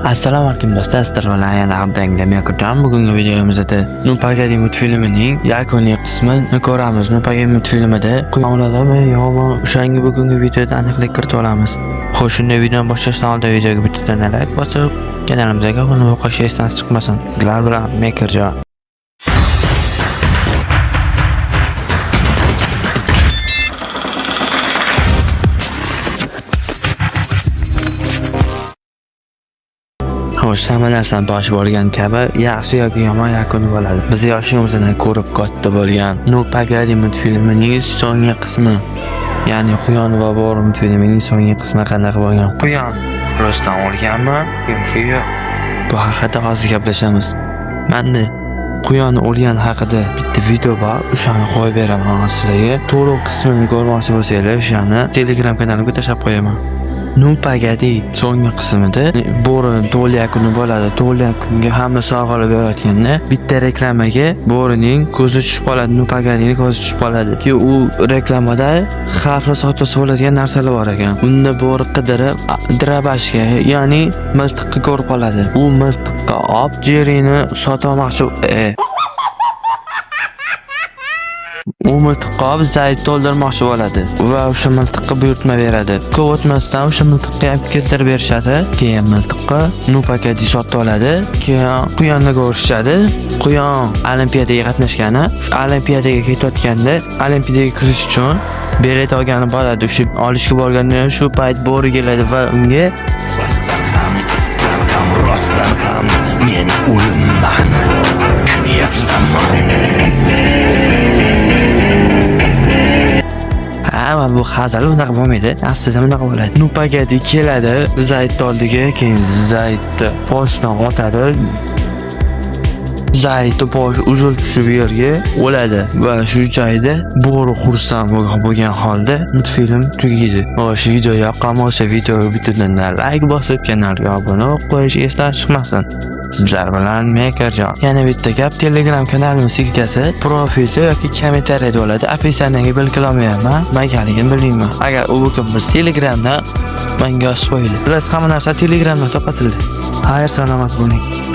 Assalomu alaykum do'stlar, sizlar bilan yana Abdanglami Akram. Bugungi videomizda Nupagadi multfilmining yakuniy qismini ko'ramiz. Nupagadi multfilmida quyonlarmi yo'qmi, o'shanga bugungi videoda aniqlik kiritib olamiz. Xo'sh, shunday videoni boshlashdan oldin videoga bittadan like bosib, kanalimizga obuna bo'lib esdan chiqmasin. Sizlar bilan Mekerjon. Xo'sh, hamma narsani boshi bo'lgan kabi yaxshi yoki yomon yakuni bo'ladi. Biz yoshligimizdan ko'rib katta bo'lgan Nupagadi multfilmining so'nggi qismi, ya'ni Quyon va Bo'ri multfilmining so'nggi qismi qanday bo'lgan? Quyon rostdan o'lganmi yoki yo'q? Bu haqida hozir gaplashamiz. Menda Quyon o'lgan haqida bitta video bor, o'shani qo'yib beraman sizlarga. To'liq qismini ko'rmoqchi bo'lsanglar, o'shani Telegram kanalimga tashlab qo'yaman. Nupagadi so'nggi qismida Bo'rining to'liq yakuni bo'ladi. To'liq yakunga hamma sog'alib berayotganda bitta reklamaga Bo'rining ko'zi tushib qoladi, Nupagadining ko'zi tushib qoladi. Ki u reklamada xavfli sotosi bo'ladigan narsalar bor ekan. Unda Bo'ri qidirib dirabashga, ya'ni miltiqqa ko'rib qoladi. U miltiqqa olib Jerini sotmoqchi u miltiqqa olib Zayd to'ldirmoqchi bo'ladi va o'sha miltiqqa buyurtma beradi. Ko'p o'tmasdan o'sha miltiqqa ham keltirib berishadi. Keyin miltiqqa Nupagadi sotib oladi. Keyin Quyonni ko'rishadi. Quyon olimpiadaga qatnashgani, olimpiadaga ketayotganda olimpiadaga kirish uchun bilet olgani bo'ladi. O'sha olishga borganda shu payt Bo'ri keladi va unga rostdan ham men o'limman. Kuryapsanmi? Ama bu hazal unaqa bo'lmaydi. Aslida bunaqa bo'ladi. Nupagadi keladi Zayd oldiga, keyin Zaydni boshdan otadi. Zaydni boshi uzilib tushib yerga o'ladi va shu joyda Bo'ri xursand bo'lgan holda multfilm tugaydi. O'sha video yoqqan bo'lsa, videoga bittadan like bosib, kanalga obuna bo'lib qo'yish esdan chiqmasin. Sizlar bilan Mekerjon. Yana bitta gap, Telegram kanalimiz silkasi profilda yoki kommentariyada bo'ladi. Opisiyaga belgilamayman, maygaligini bilmayman. Agar u bo'lsa Telegramda menga yozib qo'ying. Biz hamma narsa Telegramda topasizlar. Xayr, salomat bo'ling.